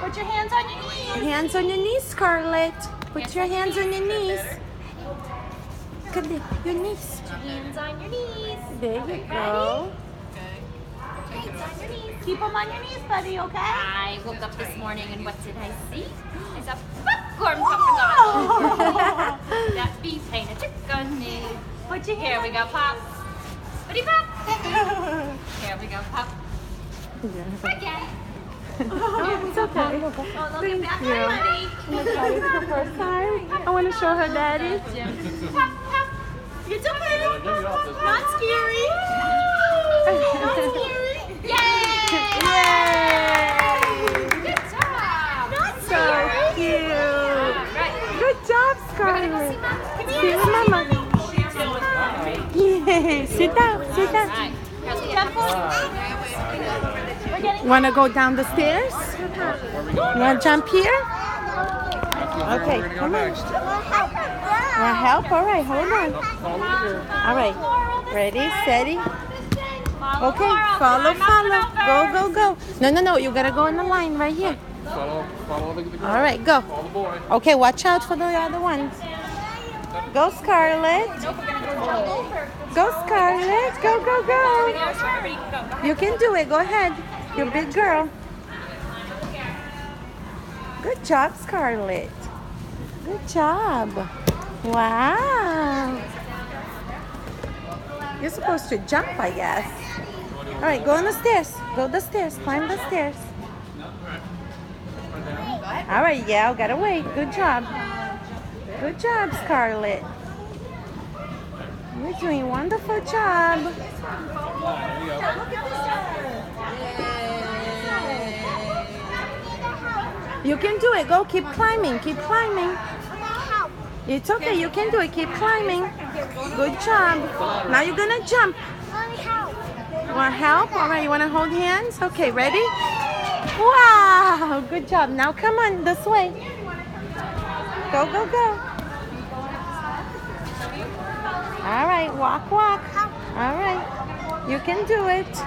Put your hands on your knees. Hands on your knees, Scarlett. Put your hands on your knees. Good, your knees. Hands on your knees. There you go. Hands on your knees. Keep them on your knees, buddy, okay? I woke up this morning and what did I see? It's a popcorn pop. That beef ain't a trick on me. Put your Here we go, pop. Buddy pop. Here we go, pop. Again. It's okay. Oh, look Thank back you. buddy. It's the first time. I want to show her daddy. Pop, pop. It's okay. Not scary. Not scary. Yay! Yay! Good job. Not So scary. cute. Right. Good job, We're gonna go Scarlett. see Mom. Come See here. you, Mama. Yay! Sit down. Sit down. Right. Jump over. We're getting Want to go down the stairs? You want to jump here? Okay, come on. Want help? All right, hold on. All right. Ready, steady. Okay, follow. Go, go, go. No. You got to go in the line right here. Follow the girl. All right, go. Follow the boy. Okay, watch out for the other ones. Go, Scarlett. Go, Scarlett. Go, go, go. You can do it. Go ahead. You're a big girl. Good job, Scarlett. Good job. Wow. You're supposed to jump, I guess. All right, go on the stairs. Go the stairs. Climb the stairs. All right, yeah, gotta wait. Good job. Good job, Scarlett. You're doing a wonderful job. You can do it. Go, keep climbing. Keep climbing. It's okay. You can do it. Keep climbing. Good job. Now you're gonna jump. Want help? All right. You want to hold hands? Okay. Ready? Wow. Good job. Now come on this way. Go, go, go. All right. Walk, walk. All right. You can do it.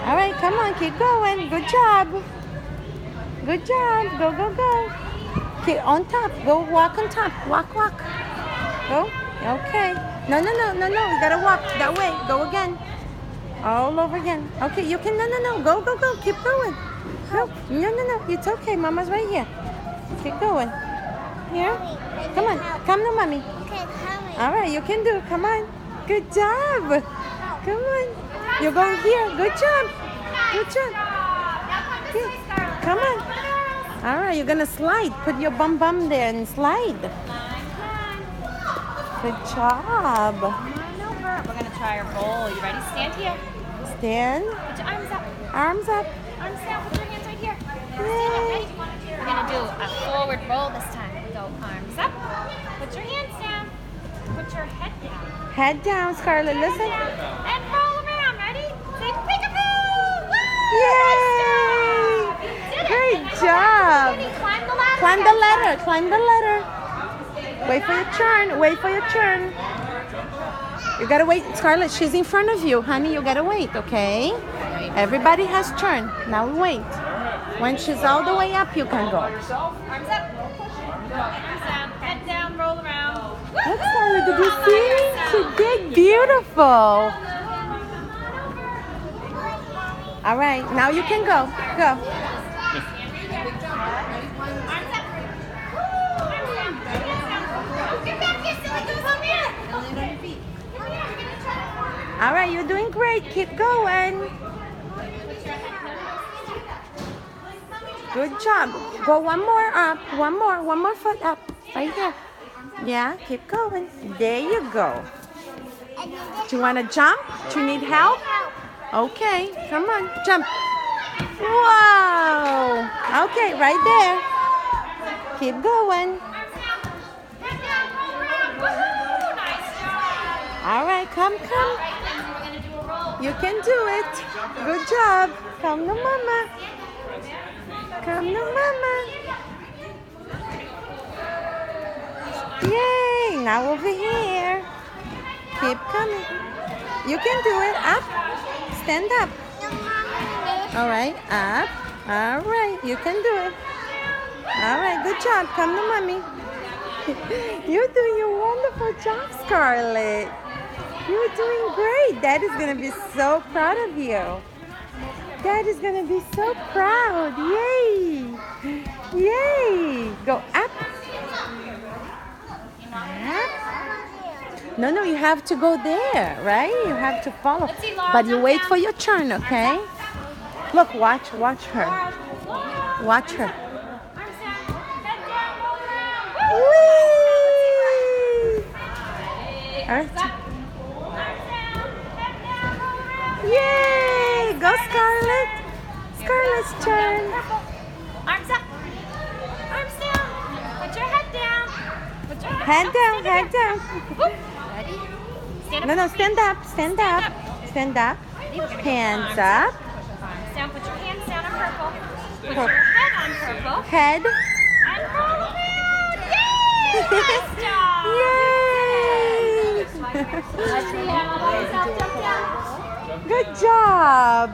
All right. Come on. Keep going. Good job. Good job. Go, go, go. Okay, on top. Go walk on top. Walk, walk. Go. Okay. No. You gotta walk that way. Go again. All over again. Okay, you can. No. Go, go, go. Keep going. Go. No. It's okay. Mama's right here. Keep going. Here. Come on. Come to mommy. All right, you can do it. Come on. Good job. Come on. You're going here. Good job. Good job. Good. Come on. All right, you're gonna slide. Put your bum there and slide. Good job. Come on over. We're gonna try our roll. You ready? Stand here. Stand. Put your arms up. Arms up. Arms down. Put your hands right here. Stand up. Ready? We're gonna do a forward roll this time. Go arms up. Put your hands down. Put your head down. Head down, Scarlett. Listen. And roll around. Ready? Say peekaboo! Woo! Yay! Nice job. You did it. Great And job. then climb the ladder. Climb the ladder. Climb the ladder. Wait for your turn. Wait for your turn. You gotta wait, Scarlett. She's in front of you, honey. You gotta wait, okay? Everybody has turn. Now wait. When she's all the way up, you can go. Arms up. Arms down. Head down. Roll around. Look, Scarlett, did you see? She did beautiful. All right, now you can go. Go. All right, you're doing great. Keep going. Good job. Go one more up. One more foot up. Right here. Yeah, keep going. There you go. Do you want to jump? Do you need help? Okay, come on, jump. Wow. Okay, right there. Keep going. All right, come. You can do it. Good job. Come to mama. Come to mama. Yay. Now over here. Keep coming. You can do it. Up. Stand up. All right, up. All right, you can do it. All right, good job. Come to mommy. You're doing a wonderful job, Scarlett. You're doing great. Dad is going to be so proud of you. Dad is going to be so proud. Yay. Yay. Go up. Up. No, you have to go there, right? You have to follow. But you wait for your turn, okay? Look, watch her. Watch her. Whee! Yay! Go, Scarlett. Scarlett's turn. Arms up. Arms down. Put your head down. Put your Head down, head down. Ready? Stand up. No, stand up, stand up. Stand up. Hands up. Arms down. Put your hands down on purple. Put your head on purple. Head. And roll around. Yay! Nice job. Yay! Let's see. Jump down. Good job.